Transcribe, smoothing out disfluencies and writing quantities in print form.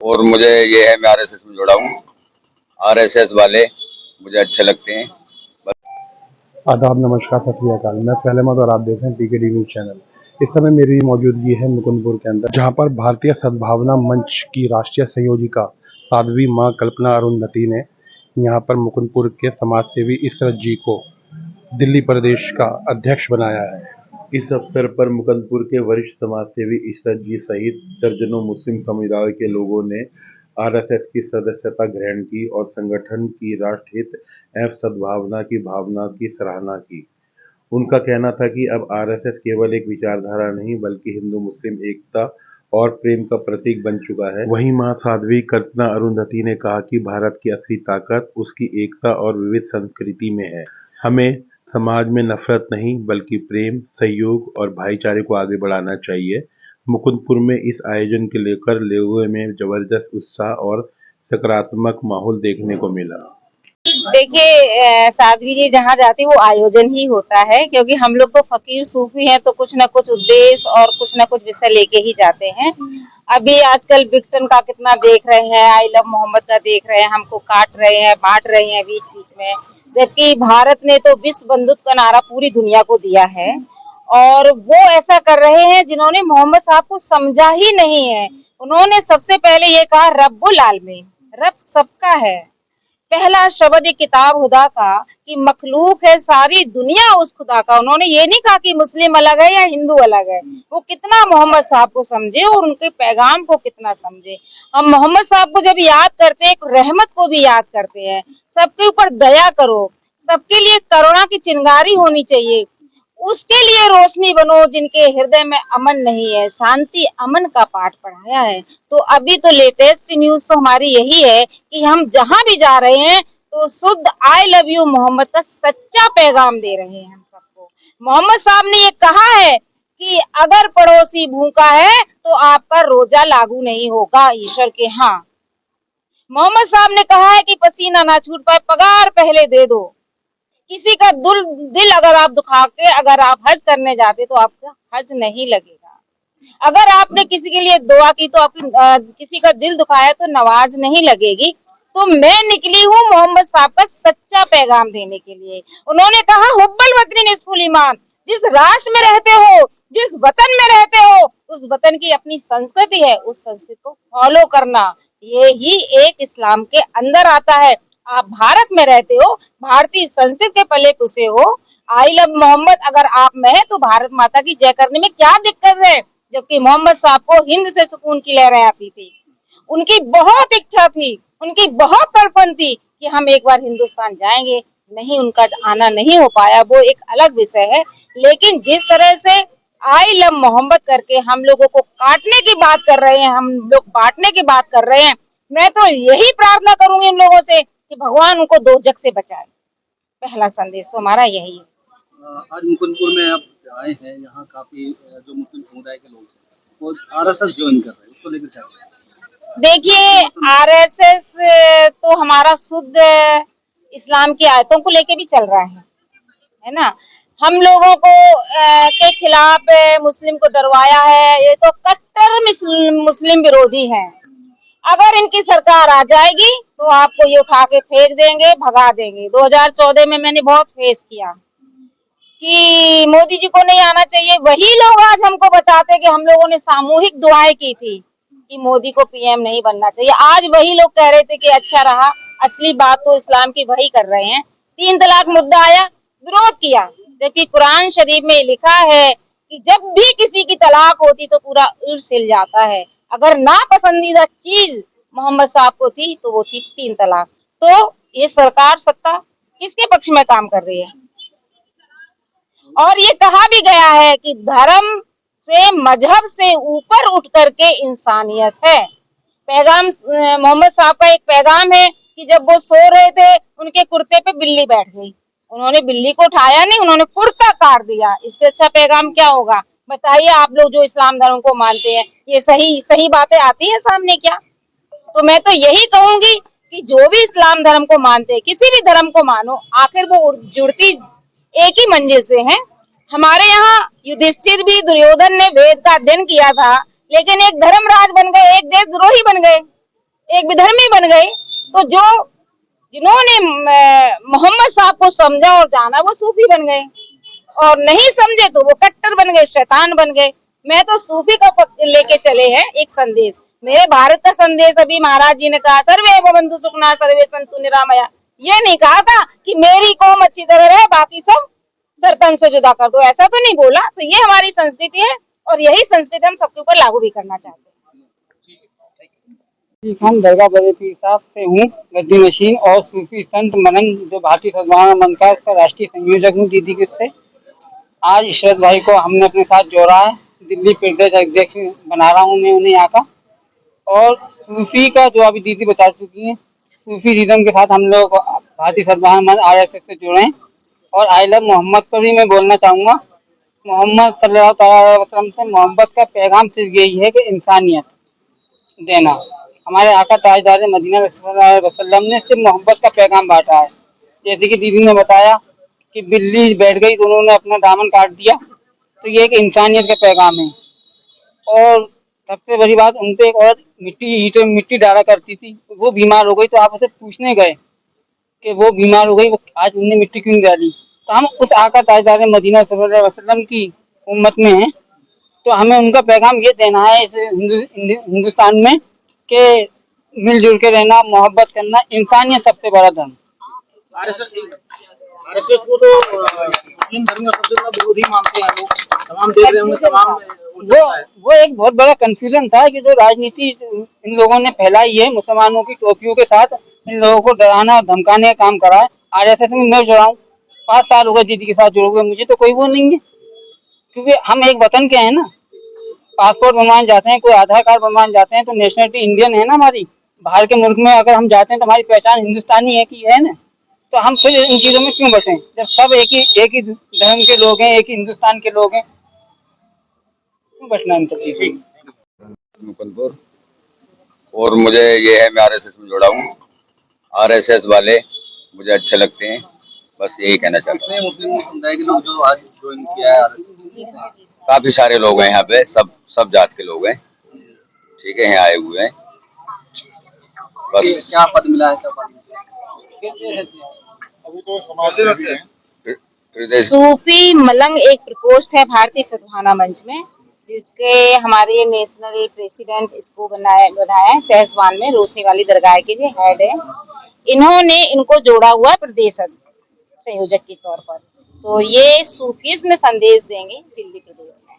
और मुझे ये है, मैं आरएसएस में जुड़ा हूँ। आरएसएस वाले मुझे अच्छे लगते हैं। आदाब, नमस्कार, सत श्री अकाल। मैं पहले मत और आप देख रहे हैं पीकेडी न्यूज चैनल। इस समय मेरी मौजूदगी है मुकुंदपुर के अंदर, जहां पर भारतीय सद्भावना मंच की राष्ट्रीय संयोजिका साध्वी मां कल्पना अरुंधति ने यहां पर मुकुंदपुर के समाज सेवी इशरत जी को दिल्ली प्रदेश का अध्यक्ष बनाया है। इस अवसर पर मुकुंदपुर के वरिष्ठ समाज सेवी इशरत जी सहित दर्जनों मुस्लिम समुदाय के लोगों ने आरएसएस की सदस्यता ग्रहण की और संगठन की राष्ट्रहित एवं सद्भावना की भावना की सराहना की। उनका कहना था कि अब आरएसएस केवल एक विचारधारा नहीं बल्कि हिंदू मुस्लिम एकता और प्रेम का प्रतीक बन चुका है। वहीं मां साध्वी कल्पना अरुंधति ने कहा कि भारत की असली ताकत उसकी एकता और विविध संस्कृति में है। हमें समाज में नफरत नहीं बल्कि प्रेम, सहयोग और भाईचारे को आगे बढ़ाना चाहिए। मुकुंदपुर में इस आयोजन के लेकर लोगों में जबरदस्त उत्साह और सकारात्मक माहौल देखने को मिला। देखिए, साध्वी जी जहाँ जाती वो आयोजन ही होता है, क्योंकि हम लोग तो फकीर सूफी हैं, तो कुछ ना कुछ उद्देश्य और कुछ ना कुछ विषय लेके ही जाते हैं। अभी आजकल विक्टन का कितना देख रहे हैं, आई लव मोहम्मद का देख रहे हैं, हमको काट रहे हैं, बांट रहे हैं बीच बीच में, जबकि भारत ने तो विश्व बंधुत्व का नारा पूरी दुनिया को दिया है। और वो ऐसा कर रहे हैं जिन्होंने मोहम्मद साहब को समझा ही नहीं है। उन्होंने सबसे पहले ये कहा रब्बुल आलमीन, रब सबका है। पहला शब्द किताब खुदा का कि मखलूक है सारी दुनिया उस खुदा का। उन्होंने ये नहीं कहा कि मुस्लिम अलग है या हिंदू अलग है। वो कितना मोहम्मद साहब को समझे और उनके पैगाम को कितना समझे। हम मोहम्मद साहब को जब याद करते हैं, एक रहमत को भी याद करते हैं। सबके ऊपर दया करो, सबके लिए करुणा की चिंगारी होनी चाहिए, उसके लिए रोशनी बनो जिनके हृदय में अमन नहीं है। शांति अमन का पाठ पढ़ाया है। तो अभी तो लेटेस्ट न्यूज तो हमारी यही है कि हम जहां भी जा रहे हैं तो शुद्ध आई लव यू मोहम्मद का सच्चा पैगाम दे रहे हैं हम सबको। मोहम्मद साहब ने ये कहा है कि अगर पड़ोसी भूखा है तो आपका रोजा लागू नहीं होगा ईश्वर के यहाँ। मोहम्मद साहब ने कहा है कि पसीना ना छूट पाए, पगार पहले दे दो। किसी का दिल अगर आप दुखा के अगर आप हज करने जाते तो आपका हज नहीं लगेगा। अगर आपने किसी के लिए दुआ की तो आपकी किसी का दिल दुखाया तो नमाज नहीं लगेगी। तो मैं निकली हूँ मोहम्मद साहब का सच्चा पैगाम देने के लिए। उन्होंने कहा हुब्बल वतनी निस्फुल ईमान, जिस राष्ट्र में रहते हो, जिस वतन में रहते हो, उस वतन की अपनी संस्कृति है, उस संस्कृति को फॉलो करना, ये ही एक इस्लाम के अंदर आता है। आप भारत में रहते हो, भारतीय संस्कृति के पले पुसे हो। आई लव मोहम्मद अगर आप में है तो भारत माता की जय करने में क्या दिक्कत है। जबकि मोहम्मद साहब को हिंद से सुकून की लहरें आती थी। उनकी बहुत इच्छा थी, उनकी बहुत तड़पन थी कि हम एक बार हिंदुस्तान जाएंगे। नहीं, उनका आना नहीं हो पाया, वो एक अलग विषय है। लेकिन जिस तरह से आई लव मोहम्मद करके हम लोगों को काटने की बात कर रहे हैं, हम लोग बांटने की बात कर रहे हैं, मैं तो यही प्रार्थना करूंगी इन लोगों से कि भगवान उनको दोजख से बचाए। पहला संदेश तो हमारा यही है। आज मुकुंदपुर में आप आए हैं, यहाँ काफी जो मुस्लिम समुदाय के लोग हैं वो आरएसएस ज्वाइन कर रहे हैं, उसको लेकर क्या कहें? देखिए, आरएसएस तो हमारा शुद्ध इस्लाम की आयतों को लेके भी चल रहा है ना। हम लोगों को के खिलाफ मुस्लिम को डरवाया है। ये तो कट्टर मुस्लिम विरोधी हैं। अगर इनकी सरकार आ जाएगी तो आपको ये उठा के फेंक देंगे, भगा देंगे। 2014 में मैंने बहुत फेस किया कि मोदी जी को नहीं आना चाहिए। वही लोग आज हमको बताते कि हम लोगों ने सामूहिक दुआएं की थी कि मोदी को पीएम नहीं बनना चाहिए। आज वही लोग कह रहे थे कि अच्छा रहा, असली बात तो इस्लाम की वही कर रहे हैं। 3 तलाक मुद्दा आया, विरोध किया, जबकि कुरान शरीफ में लिखा है कि जब भी किसी की तलाक होती तो पूरा उर्स हिल जाता है। अगर नापसंदीदा चीज मोहम्मद साहब को थी तो वो थी 3 तलाक। तो ये सरकार सत्ता किसके पक्ष में काम कर रही है? और ये कहा भी गया है कि धर्म से, मजहब से ऊपर उठ करके इंसानियत है। पैगाम मोहम्मद साहब का एक पैगाम है कि जब वो सो रहे थे उनके कुर्ते पे बिल्ली बैठ गई। उन्होंने बिल्ली को उठाया नहीं, उन्होंने कुर्ता काट दिया। इससे अच्छा पैगाम क्या होगा? बताइए आप लोग जो इस्लाम धर्म को मानते हैं, ये सही बातें आती हैं सामने क्या? तो मैं तो यही कहूंगी कि जो भी इस्लाम धर्म को मानते हैं, किसी भी धर्म को मानो, आखिर वो जुड़ती एक ही मंजिल से है। हमारे यहाँ युधिष्ठिर भी, दुर्योधन ने वेद का अध्ययन किया था, लेकिन एक धर्मराज बन गए, एक देशद्रोही बन गए। एक विधर्मी बन गए। तो जो जिन्होंने मोहम्मद साहब को समझा और जाना वो सूफी बन गए, और नहीं समझे तो वो कट्टर बन गए, शैतान बन गए। मैं तो सूफी का लेके चले हैं एक संदेश। मेरे भारत का संदेश अभी महाराज जी ने कहा सर्वे भवन्तु सुखिनः सर्वे सन्तु निरामया। ये नहीं कहा था कि मेरी कौम अच्छी तरह रहे बाकी सब सरपंच से जुदा कर दो, ऐसा तो नहीं बोला। तो ये हमारी संस्कृति है और यही संस्कृति हम सबके ऊपर लागू भी करना चाहते हैं। हम दरगाह बड़े पीर साहब से हूँ, गद्दी मशीन और सूफी संत मनन जो भारतीय सद्भावना मंच का इसका राष्ट्रीय संयोजक हूँ दीदी के से। आज इशरत भाई को हमने अपने साथ जोड़ा है, दिल्ली प्रदेश अध्यक्ष बना रहा हूँ मैं उन्हें यहाँ का। और सूफी का जो अभी दीदी बता चुकी हैं, सूफीज़्म के साथ हम लोग भारतीय सद्भावना मंच RSS से जुड़े हैं। और आई लव मोहम्मद पर भी मैं बोलना चाहूँगा। मोहम्मद सल्लल्लाहु अलैहि वसल्लम से मोहब्बत का पैगाम सिर्फ यही है कि इंसानियत देना। हमारे आका ताजदार मदीना सल्लल्लाहु अलैहि वसल्लम ने सिर्फ मोहब्बत का पैगाम बांटा है। जैसे कि दीदी ने बताया कि बिल्ली बैठ गई तो उन्होंने अपना दामन काट दिया, तो ये एक इंसानियत का पैगाम है। और सबसे बड़ी बात, उनपे एक और ईंटों में मिट्टी डाला करती थी, वो बीमार हो गई तो आप उसे पूछने गए कि वो बीमार हो गई, आज उनने मिट्टी क्यों डाली। तो हम उस आका ताजदार मदीना सल्लल्लाहु अलैहि वसल्लम की उम्मत में हैं, तो हमें उनका पैगाम ये देना है इस हिंदुस्तान में कि मिलजुल के रहना, मोहब्बत करना, इंसानियत सबसे बड़ा धर्म। आरएसएस को तो मुस्लिम धर्म का सबसे बड़ा विरोधी मानते हैं लोग, तमाम देख रहे होंगे, तमाम वो एक बहुत बड़ा कंफ्यूजन था कि जो राजनीति इन लोगों ने फैलाई है मुसलमानों की टोपियों के साथ, इन लोगों को डराना और धमकाने का काम करा है। RSS में मैं जुड़ा हूँ, 5 साल हो गए दीदी के साथ जुड़े हुए, मुझे तो कोई वो नहीं है, क्योंकि हम एक वतन के हैं ना। पासपोर्ट बनवाने जाते हैं, कोई आधार कार्ड बनवाने जाते हैं तो नेशनलिटी इंडियन है ना हमारी। बाहर के मुल्क में अगर हम जाते हैं तो हमारी पहचान हिंदुस्तानी है कि है ना। तो हम फिर इन चीजों में क्यों बटें, जब सब एक ही धर्म के लोग हैं, एक ही हिंदुस्तान के लोग हैं, क्यों बटना इन सब चीजों। मुकुंदपुर, और मुझे ये है, मैं RSS में जुड़ा हूँ। RSS वाले मुझे अच्छे लगते हैं, बस यही कहना चाहता हूँ। मुस्लिम समुदाय के लोग जो आज ज्वाइन किया है RSS, काफी सारे लोग हैं यहाँ पे, सब जात के लोग हैं, ठीक है, यहाँ आए हुए हैं। बस क्या पद मिला है, क्या पद सूफी मलंग एक प्रकोष्ठ है भारतीय सद्भावना मंच में, जिसके हमारे नेशनल प्रेसिडेंट इसको बनाया है सहसवान में, रोशनी वाली दरगाह के जो हेड है। इन्होंने इनको जोड़ा हुआ प्रदेश संयोजक के तौर पर। तो ये सूफीज़्म में संदेश देंगे दिल्ली प्रदेश में।